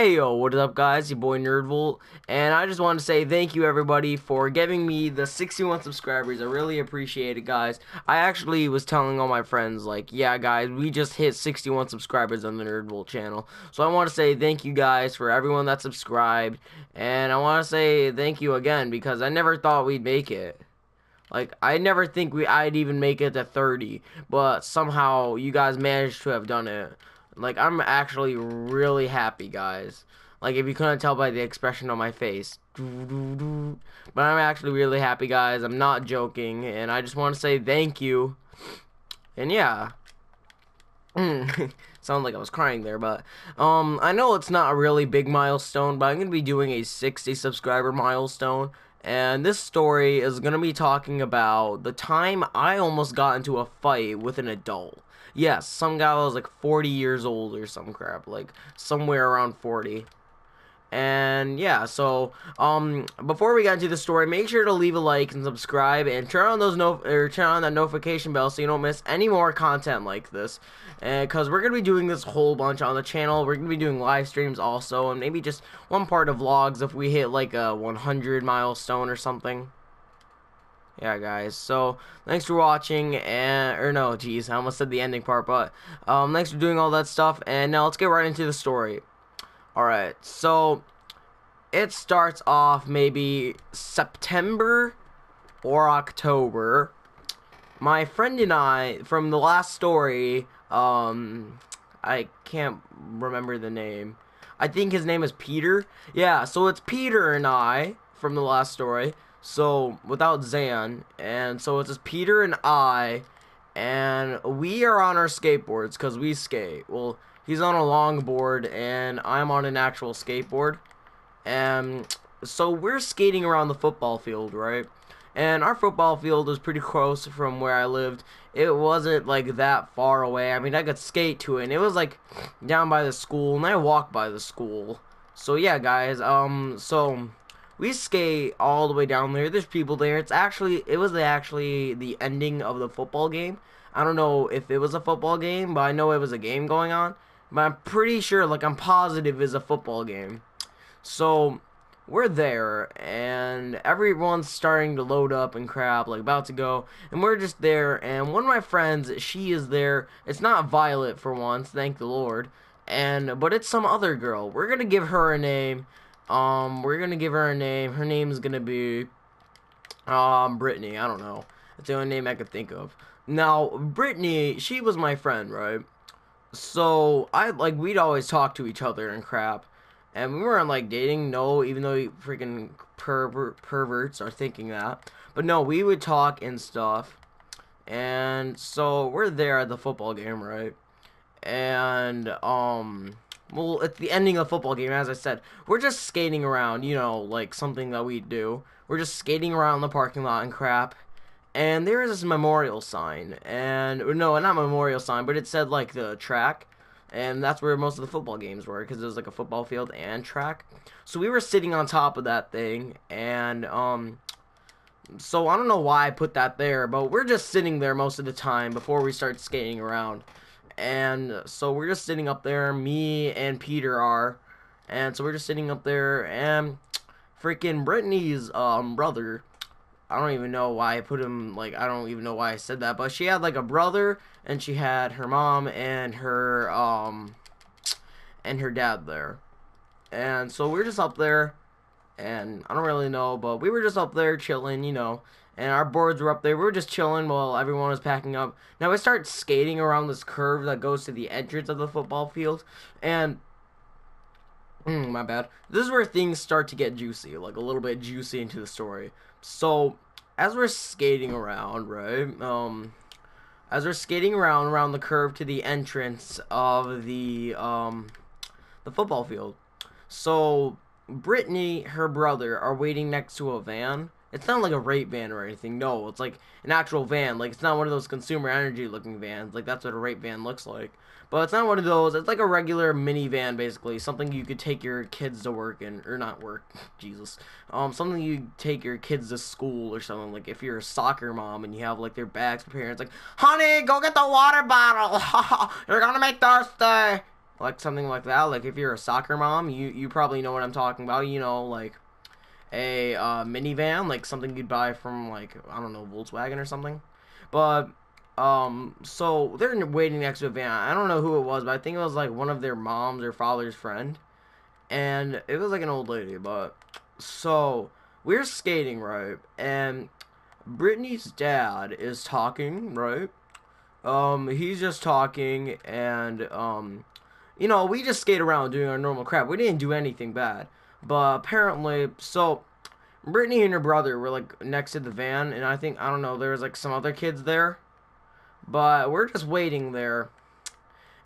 Hey yo, what is up guys? Your boy Nerdvolt, and I just want to say thank you everybody for giving me the 61 subscribers. I really appreciate it, guys. I actually was telling all my friends, like, yeah guys, we just hit 61 subscribers on the Nerdvolt channel. So I want to say thank you guys for everyone that subscribed, and I want to say thank you again because I never thought we'd make it. Like, I never think I'd even make it to 30, but somehow you guys managed to have done it. Like, I'm actually really happy, guys. Like, if you couldn't tell by the expression on my face. But I'm actually really happy, guys. I'm not joking, and I just want to say thank you. And yeah. Sounded like I was crying there, but I know it's not a really big milestone, but I'm gonna be doing a 60 subscriber milestone, and this story is gonna be talking about the time I almost got into a fight with an adult. Yes, some guy that was like 40 years old or some crap, like somewhere around 40. And yeah, so before we get into the story, make sure to leave a like and subscribe and turn on turn on that notification bell so you don't miss any more content like this. And because we're gonna be doing this whole bunch on the channel, we're gonna be doing live streams also, and maybe just one part of vlogs if we hit like a 100 milestone or something. Yeah, guys. So thanks for watching, and or no, geez, I almost said the ending part, but thanks for doing all that stuff. And now let's get right into the story. Alright, so it starts off maybe September or October. My friend and I, from the last story, I can't remember the name. I think his name is Peter. Yeah, so it's Peter and I from the last story. So, without Zan. And so it's just Peter and I, and we are on our skateboards because we skate. Well, he's on a longboard and I'm on an actual skateboard. And so we're skating around the football field, right? And our football field is pretty close from where I lived. It wasn't like that far away. I mean, I could skate to it, and it was like down by the school, and I walked by the school. So yeah, guys, so we skate all the way down there. There's people there. It was actually the ending of the football game. I don't know if it was a football game, but I know it was a game going on. But I'm pretty sure, like, I'm positive it's a football game. So we're there, and everyone's starting to load up and crap, like about to go, and we're just there. And one of my friends, she is there. It's not Violet for once, thank the Lord. But it's some other girl. We're gonna give her a name. Her name is gonna be Brittany. I don't know. It's the only name I could think of. Now, Brittany, she was my friend, right? So we'd always talk to each other and crap. And we weren't like dating, no, even though freaking perverts are thinking that. But no, we would talk and stuff. And so we're there at the football game, right? And well, at the ending of the football game, as I said, we're just skating around, you know, like something that we do. We're just skating around the parking lot and crap. And there is this memorial sign, and no, not memorial sign, but it said like the track, and that's where most of the football games were, because it was like a football field and track. So we were sitting on top of that thing, and so I don't know why I put that there, but we're just sitting there most of the time before we start skating around. And so we're just sitting up there, me and Peter are, and so we're just sitting up there, and freaking Brittany's brother, I don't even know why I put him, like, I don't even know why I said that, but she had, like, a brother, and she had her mom and her dad there. And so we're just up there, and I don't really know, but we were just up there chilling, you know, and our boards were up there. We were just chilling while everyone was packing up. Now we start skating around this curve that goes to the entrance of the football field, and my bad. This is where things start to get juicy, like a little bit juicy into the story. So, as we're skating around, right? As we're skating around the curve to the entrance of the football field. So, Brittany, her brother, are waiting next to a van. It's not like a rape van or anything. No, it's like an actual van. Like, it's not one of those consumer energy looking vans. Like, that's what a rape van looks like. But it's not one of those. It's like a regular minivan, basically. Something you could take your kids to work in. Or not work. Jesus. Something you take your kids to school or something. Like, if you're a soccer mom and you have, like, their bags prepared. It's like, honey, go get the water bottle. You're gonna make thirsty. like something like that. Like if you're a soccer mom, you probably know what I'm talking about. You know, like a minivan, like something you'd buy from like I don't know Volkswagen or something. But so they're waiting next to a van. I don't know who it was, but I think it was like one of their mom's or father's friend, and it was like an old lady. But so we're skating, right, and Brittany's dad is talking, right. He's just talking, and you know, we just skate around doing our normal crap. We didn't do anything bad, but apparently, so Brittany and her brother were like next to the van, and I don't know, there was like some other kids there, but we're just waiting there,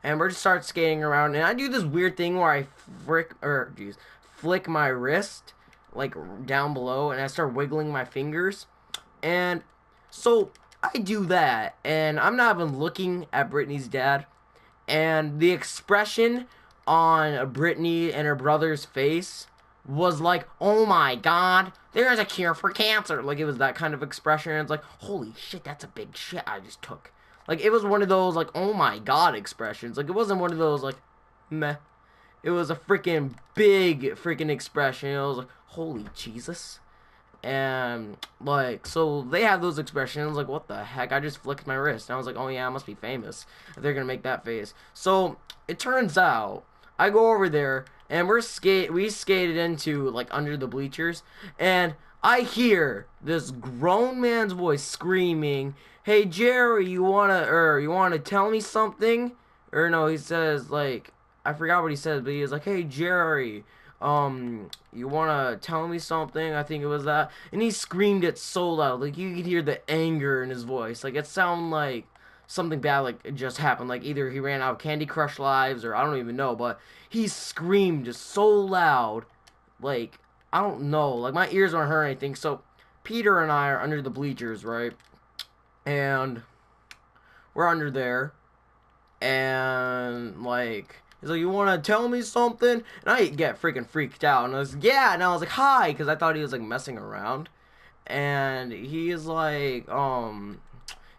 and we're just start skating around, and I do this weird thing where I flick my wrist like down below, and I start wiggling my fingers, and so I do that, and I'm not even looking at Brittany's dad, and the expression on Brittany and her brother's face was like, "Oh my God, there's a cure for cancer." Like it was that kind of expression. And it's like, "Holy shit, that's a big shit I just took." Like it was one of those like, "Oh my God" expressions. Like it wasn't one of those like, meh. It was a freaking big freaking expression. It was like, "Holy Jesus." And like so they have those expressions like what the heck, I just flicked my wrist and I was like, oh yeah, I must be famous if they're gonna make that face. So it turns out I go over there and we skated into like under the bleachers, and I hear this grown man's voice screaming, "Hey Jerry, you wanna tell me something?" Or no, he says like, I forgot what he said, but he was like, "Hey Jerry, you wanna tell me something?" I think it was that. And he screamed it so loud, like you could hear the anger in his voice. Like it sounded like something bad like it just happened. Like either he ran out of Candy Crush lives or I don't even know, but he screamed so loud, like I don't know, like my ears weren't hurting anything. So Peter and I are under the bleachers, right? And we're under there, and like he's like, "You want to tell me something?" And I get freaking freaked out, and I was yeah, and I was like, "Hi," because I thought he was like messing around, and he's like,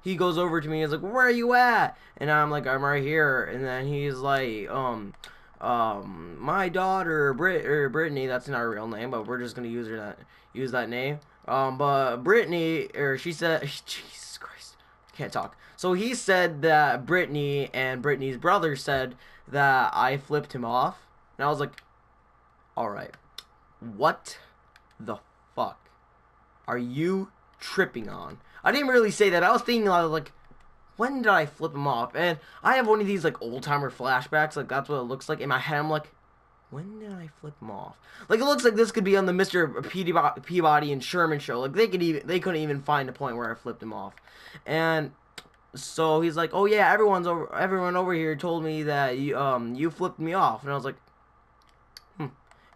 he goes over to me, he's like, "Where are you at?" And I'm like, "I'm right here," and then he's like, my daughter Brittany, that's not her real name, but we're just gonna use that name. But Brittany, or she said, Jesus Christ, can't talk. So he said that Brittany and Brittany's brother said that I flipped him off, and I was like, all right, what the fuck are you tripping on? I didn't really say that. I was thinking like, when did I flip him off? And I have one of these like old timer flashbacks. Like that's what it looks like in my head. I'm like, when did I flip him off? Like it looks like this could be on the Mr. Peabody and Sherman show. Like they couldn't even find a point where I flipped him off. And so he's like, "Oh yeah, everyone over here told me that you flipped me off." And I was like, "Hmm."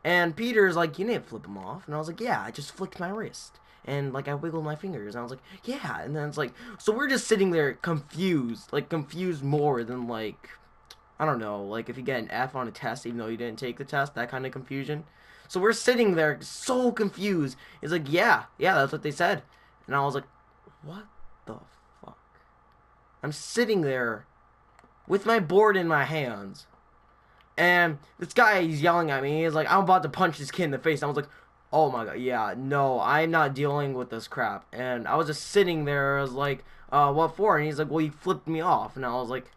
And Peter's like, "You didn't flip him off." And I was like, "Yeah, I just flicked my wrist." And like I wiggled my fingers, and I was like, "Yeah." And then it's like, so we're just sitting there confused, like confused more than like, I don't know, like if you get an F on a test even though you didn't take the test, that kind of confusion. So we're sitting there so confused. He's like, "Yeah, yeah, that's what they said." And I was like, "What the fuck?" I'm sitting there with my board in my hands, and this guy, he's yelling at me. He's like, "I'm about to punch this kid in the face." I was like, "Oh my God, yeah, no, I'm not dealing with this crap." And I was just sitting there. I was like, "What for?" And he's like, "Well, you flipped me off." And I was like,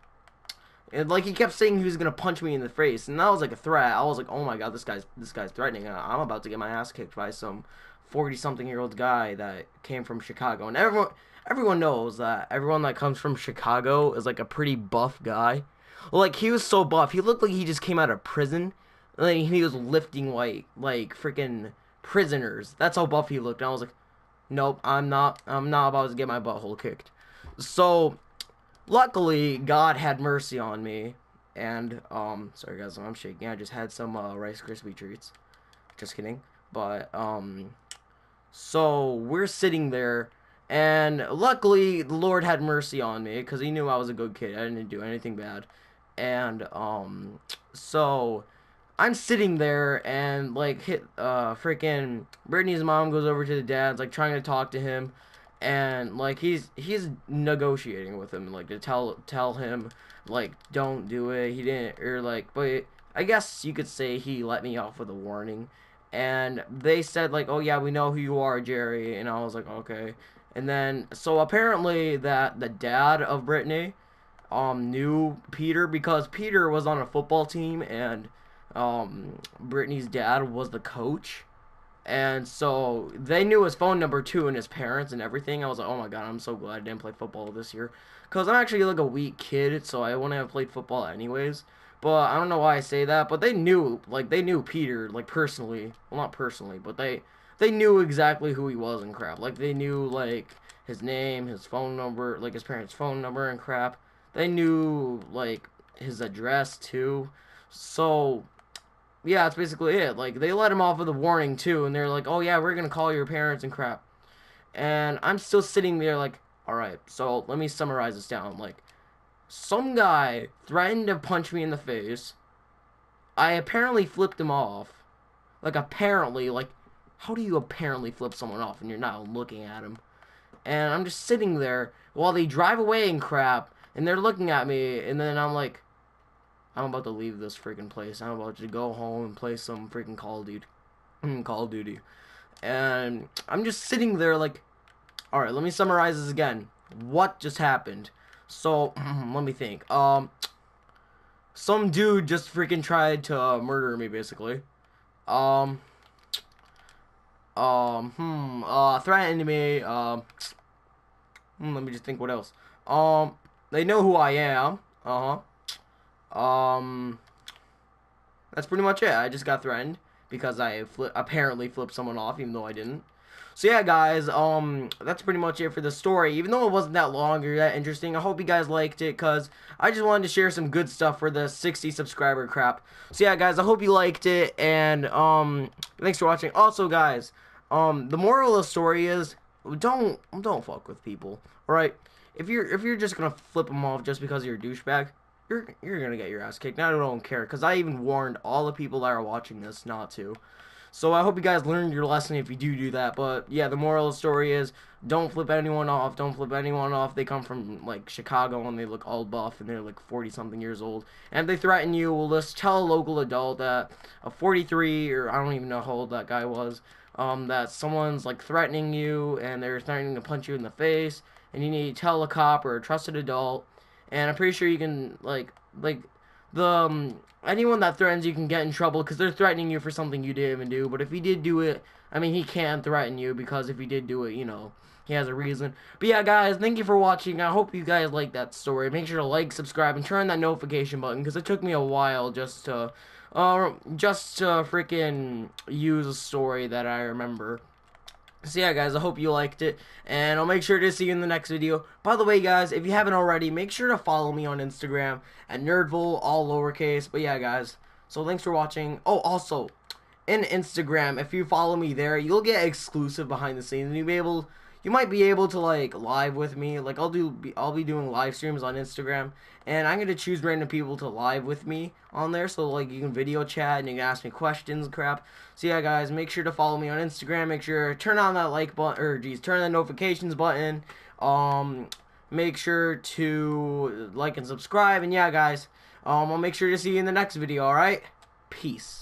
and like he kept saying he was gonna punch me in the face, and that was like a threat. I was like, "Oh my God, this guy's threatening. I'm about to get my ass kicked by some 40-something-year-old guy that came from Chicago." And everyone knows that everyone that comes from Chicago is like a pretty buff guy. Well, like he was so buff, he looked like he just came out of prison. Like he was lifting like freaking prisoners. That's how buff he looked. And I was like, "Nope, I'm not. I'm not about to get my butthole kicked." So luckily, God had mercy on me, and sorry guys, I'm shaking. I just had some Rice Krispie treats. Just kidding. But so we're sitting there, and luckily the Lord had mercy on me because He knew I was a good kid. I didn't do anything bad, and so I'm sitting there and like hit freaking Brittany's mom goes over to the dad's like trying to talk to him, and like he's negotiating with him like to tell him like, don't do it. He didn't, or like, but I guess you could say he let me off with a warning. And they said like, oh yeah, we know who you are, Jerry. And I was like, okay. And then, so apparently that the dad of Brittany knew Peter, because Peter was on a football team, and Brittany's dad was the coach. And so they knew his phone number too, and his parents and everything. I was like, oh my god, I'm so glad I didn't play football this year, because I'm actually like a weak kid, so I wouldn't have played football anyways. But I don't know why I say that, but they knew Peter, like, personally. Well, not personally, but they knew exactly who he was and crap. Like, they knew, like, his name, his phone number, like his parents' phone number and crap. They knew, like, his address too. So yeah, that's basically it. Like, they let him off with a warning too, and they're like, oh yeah, we're gonna call your parents and crap. And I'm still sitting there like, alright, so let me summarize this down. Like, some guy threatened to punch me in the face. I apparently flipped him off. Like, apparently, like, how do you apparently flip someone off and you're not looking at him? And I'm just sitting there while they drive away and crap, and they're looking at me, and then I'm like, I'm about to leave this freaking place. I'm about to go home and play some freaking Call of Duty. Call of Duty. And I'm just sitting there like, alright, let me summarize this again. What just happened? So, let me think. Some dude just freaking tried to murder me, basically. Um, threatened me. Let me just think what else. They know who I am. Um, that's pretty much it. I just got threatened because I apparently flipped someone off, even though I didn't. So yeah, guys, that's pretty much it for the story. Even though it wasn't that long or that interesting, I hope you guys liked it, because I just wanted to share some good stuff for the 60 subscriber crap. So yeah, guys, I hope you liked it, and thanks for watching. Also, guys, the moral of the story is, don't fuck with people. All right, if you're just gonna flip them off just because you're a douchebag, you're gonna get your ass kicked. I don't care, because I even warned all the people that are watching this not to. So I hope you guys learned your lesson if you do that. But yeah, the moral of the story is, don't flip anyone off. Don't flip anyone off. They come from like Chicago and they look all buff and they're like 40 something years old. And if they threaten you, well, just tell a local adult that a 43, or I don't even know how old that guy was, that someone's like threatening you and they're threatening to punch you in the face, and you need to tell a cop or a trusted adult. And I'm pretty sure you can like the anyone that threatens you can get in trouble, because they're threatening you for something you didn't even do. But if he did do it, I mean, he can threaten you, because if he did do it, you know, he has a reason. But yeah, guys, thank you for watching. I hope you guys like that story. Make sure to like, subscribe, and turn that notification button, because it took me a while just to freaking use a story that I remember. So yeah, guys, I hope you liked it, and I'll make sure to see you in the next video. By the way, guys, if you haven't already, make sure to follow me on Instagram at Nerdvol, all lowercase. But yeah, guys, so thanks for watching. Oh, also, in Instagram, if you follow me there, you'll get exclusive behind the scenes, and you might be able to like live with me. Like, I'll be doing live streams on Instagram, and I'm gonna choose random people to live with me on there, so like you can video chat and you can ask me questions and crap. So yeah, guys, make sure to follow me on Instagram. Make sure to turn on that like button, or geez, turn on the notifications button. Make sure to like and subscribe, and yeah, guys, I'll make sure to see you in the next video. All right, peace.